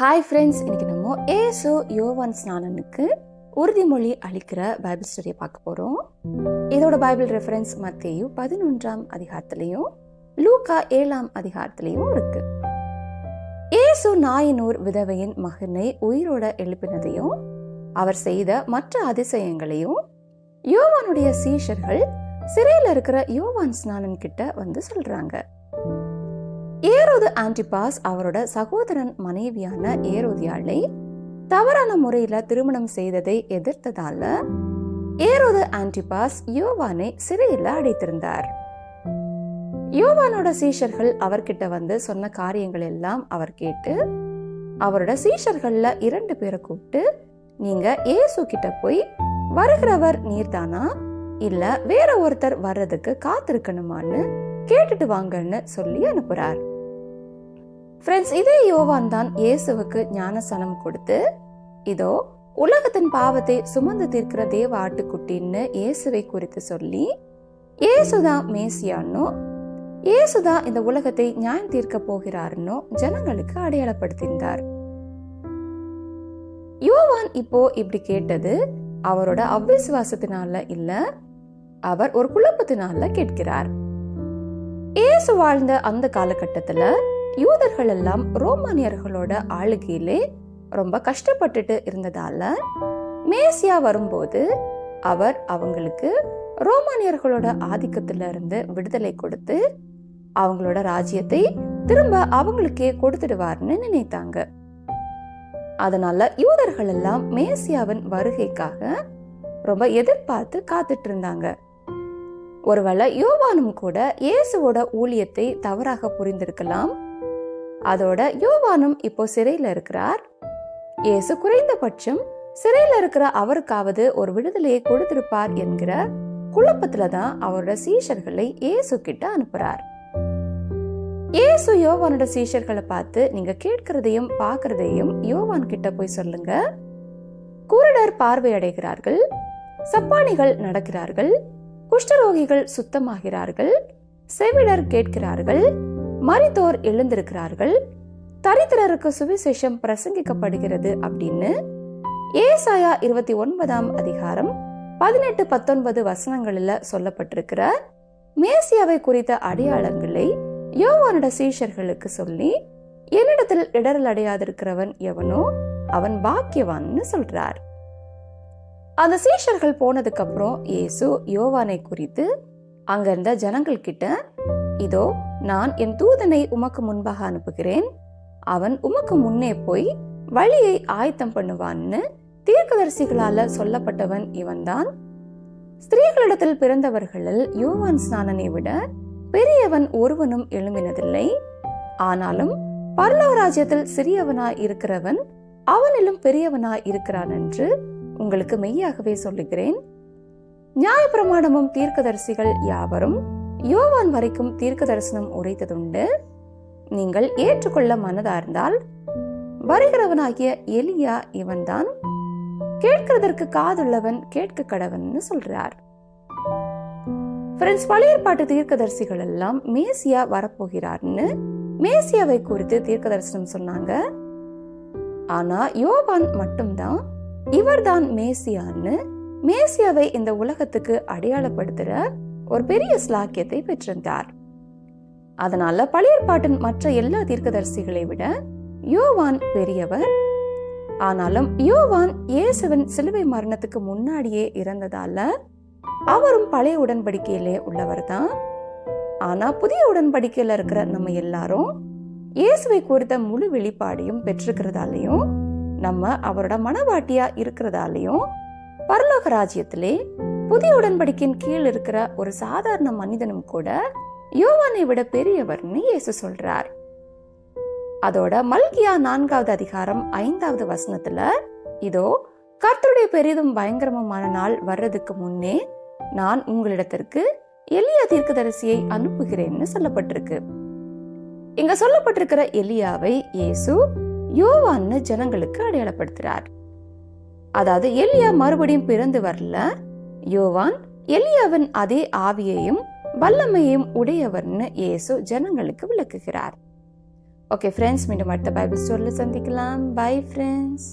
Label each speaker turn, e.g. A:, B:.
A: Hi friends, இன்னைக்கு நம்ம ஏசு யோவான் ஸ்நானனுக்கு உறுதிமொழி அளிக்கிற பைபிள் ஸ்டடியை பார்க்க போகிறோம். இதோட பைபிள் ரெஃபரன்ஸ் மத்தேயு 11ஆம் அதிகாரத்திலையும் லூக்கா 7ஆம் அதிகாரத்திலையும் இருக்கு. ஏசு நாயினூர் விதவையின் மகனை உயிரோட எழுப்பினதையும் அவர் செய்த மற்ற அதிசயங்களையும் யோவானுடைய சீஷர்கள் சிறையில் இருக்கிற யோவான் ஸ்நானன் கிட்ட வந்து சொல்றாங்க. ஏரோது ஆன்டிபாஸ் அவரோட சகோதரன் மனைவியான ஏரோதியாளை தவறான முறையில திருமணம் செய்ததை எதிர்த்ததால ஏரோது ஆன்டிபாஸ் யோவானை சிறையில் அடைத்திருந்தார். யோவானோட சீஷர்கள் அவர்கிட்ட வந்து சொன்ன காரியங்கள் எல்லாம் அவர் கேட்டு அவரோட சீஷர்கள்ல 2 பேரை கூப்பிட்டு, நீங்க ஏசு கிட்ட போய் வருகிறவர் நீர்தானா இல்ல வேற ஒருத்தர் வர்றதுக்கு காத்திருக்கணுமான்னு கேட்டுட்டு வாங்கன்னு சொல்லி அனுப்புறார். ஃப்ரெண்ட்ஸ், இதே யோவான் தான் இயேசுவுக்கு ஞானஸ்நானம் கொடுத்து, இதோ உலகத்தின் பாவத்தை சுமந்து தீர்க்கிற தேவ ஆட்டுக்குட்டின்னு இயேசுவை குறித்து சொல்லி, இயேசுதான் மேசியானோ, இயேசுதான் இந்த உலகத்தை நியாயம் தீர்க்க போகிறாருன்னோ ஜனங்களுக்கு அடையாளப்படுத்தினார். யோவான் இப்போ இப்படி கேட்டது அவரோட அவ்விசுவாசத்தினால இல்ல, அவர் ஒரு குழப்பத்தினால கேட்கிறார். இயேசு வாழ்ந்த அந்த காலகட்டத்துல யூதர்கள் எல்லாம் ரோமானியர்களோட ஆளுகையிலே ரொம்ப கஷ்டப்பட்டுட்டு இருந்ததால மேசியா வரும்போது அவர் அவங்களுக்கு ரோமானியர்களோட ஆதிக்கத்துல இருந்து விடுதலை கொடுத்து அவங்களோட ராஜ்யத்தை திரும்ப அவங்களுக்கே கொடுத்துடுவார்னு நினைத்தாங்க. அதனால யூதர்கள் எல்லாம் மேசியாவின் வருகைக்காக ரொம்ப எதிர்பார்த்து காத்துட்டு இருந்தாங்க. ஒருவேளை யோவானும் கூட இயேசுவோட ஊழியத்தை தவறாக புரிந்திருக்கலாம். அதோட யோவானும் இப்போ சிறையில இருக்கிறார். இயேசு குறைந்தபட்சம் சிறையில இருக்கிற அவருக்காவது ஒரு விடுதலையை கொடுத்திருப்பார் என்கிற குழப்பத்துலதான் அவரோட சீஷர்களை இயேசு கிட்ட அனுப்புறார். இயேசு யோவானோட சீஷர்களை பார்த்து, நீங்க கேட்கிறதையும் பாக்குறதையும் யோவான் கிட்ட போய் சொல்லுங்க. குருடர் பார்வை அடைகிறார்கள், சப்பானிகள் நடக்கிறார்கள், குஷ்டரோகிகள் சுத்தமாகிறார்கள், செவிடர் கேட்கிறார்கள், மரித்தோர் எழுந்திருக்கிறார்கள், தரித்திரருக்கு சுவிசேஷம் பிரசங்கிக்கப்படுகிறது அப்படின்னு ஏசாயா 29ஆம் அதிகாரம் 18-19 வசனங்களில் சொல்லப்பட்டிருக்கிற மேசியாவை குறித்த அடையாளங்களை யோவானோட சீஷர்களுக்கு சொல்லி, என்னிடத்தில் இடரல் அடையாதிருக்கிறவன் எவனோ அவன் பாக்கியவான்னு சொல்றார். அந்த சீஷர்கள் போனதுக்கு அப்புறம் இயேசு யோவானை குறித்து அங்க இருந்த ஜனங்கள் கிட்ட, இதோ நான் என் தூதனை உமக்கு முன்பாக அனுப்புகிறேன், அவன் உமக்கு முன்னே போய் வழியை ஆயத்தம் பண்ணுவான்னு தீர்க்கதரிசிகளால சொல்லப்பட்டவன் இவன்தான். ஸ்திரீகளிடத்தில் பிறந்தவர்களில் யோவான் ஸ்நானனை விட பெரியவன் ஒருவனும் எழும்பினதில்லை. ஆனாலும் பரலோக ராஜ்யத்தில் சிறியவனாய் இருக்கிறவன் அவனிலும் பெரியவனாய் இருக்கிறான் என்று உங்களுக்கு மெய்யாகவே சொல்லுகிறேன். நியாயப்பிரமாணமும் தீர்க்கதரிசிகள் யாவரும் யோவான் வரைக்கும் தீர்க்க தரிசனம் உரைத்ததுண்டு. நீங்கள் ஏற்றுக்கொள்ள மனதார்ந்தால் வருகிறவனாகிய எலியா இவன்தான். கேட்கிறதற்கு காதுள்ளவன் கேட்க கடவன்னு சொல்றார். ஃப்ரெண்ட்ஸ், பழைய ஏற்பாட்டு தீர்க்கதரிசிகள் எல்லாம் மேசியா வரப்போகிறார்னு மேசியாவை குறித்து தீர்க்க தரிசனம் சொன்னாங்க. ஆனா யோவான் மட்டும்தான் இவர்தான் மேசியான்னு மேசியாவை இந்த உலகத்துக்கு அடையாளப்படுத்துற ஒரு பெரிய ஸ்லாக்கியத்தை பெற்றிருந்தார். அதனால பழைய ஏற்பாட்டின் மற்ற எல்லா தீர்க்கதரிசிகளை விட யோவான் பெரியவர். ஆனாலும் யோவான் இயேசுவின் சிலுவை மரணத்துக்கு முன்னாடியே இறந்ததால அவரும் பழைய உடன்படிக்கையிலே உள்ளவர் தான். ஆனா புதிய உடன்படிக்கையில இருக்கிற நம்ம எல்லாரும் இயேசுவை குறித்த முழு வெளிப்பாடையும் பெற்றிருக்கிறதாலையும் நம்ம அவரோட மனவாட்டியா இருக்கிறதாலையும் பரலோக ராஜ்யத்திலே புதிய உடன்படிக்கையின் கீழ் இருக்கிற ஒரு சாதாரண மனிதனும் கூட யோவானை விட பெரியவர்னு இயேசு சொல்றார். அதோட மல்கியா 4ஆவது அதிகாரம் 5ஆவது வசனத்துல, இதோ கர்த்தருடைய பெரிதும் பயங்கரமான நாள் வர்றதுக்கு முன்னே நான் உங்களிடத்திற்கு எலியா தீர்க்கதரிசியை அனுப்புகிறேன்னு சொல்லப்பட்டிருக்கு. இங்க சொல்லப்பட்டிருக்கிற எலியாவை இயேசு யோவான்னு ஜனங்களுக்கு அடையாளப்படுத்துறார். அதாவது எலியா மறுபடியும் பிறந்து வரல, யோவான் எலியாவின் அதே ஆவியையும் வல்லமையையும் உடையவர்னு இயேசு ஜனங்களுக்கு விளக்குகிறார். ஓகே ஃப்ரெண்ட்ஸ், மீண்டும் அடுத்த பைபிள் ஸ்டோரியில் சந்திக்கலாம். Bye friends.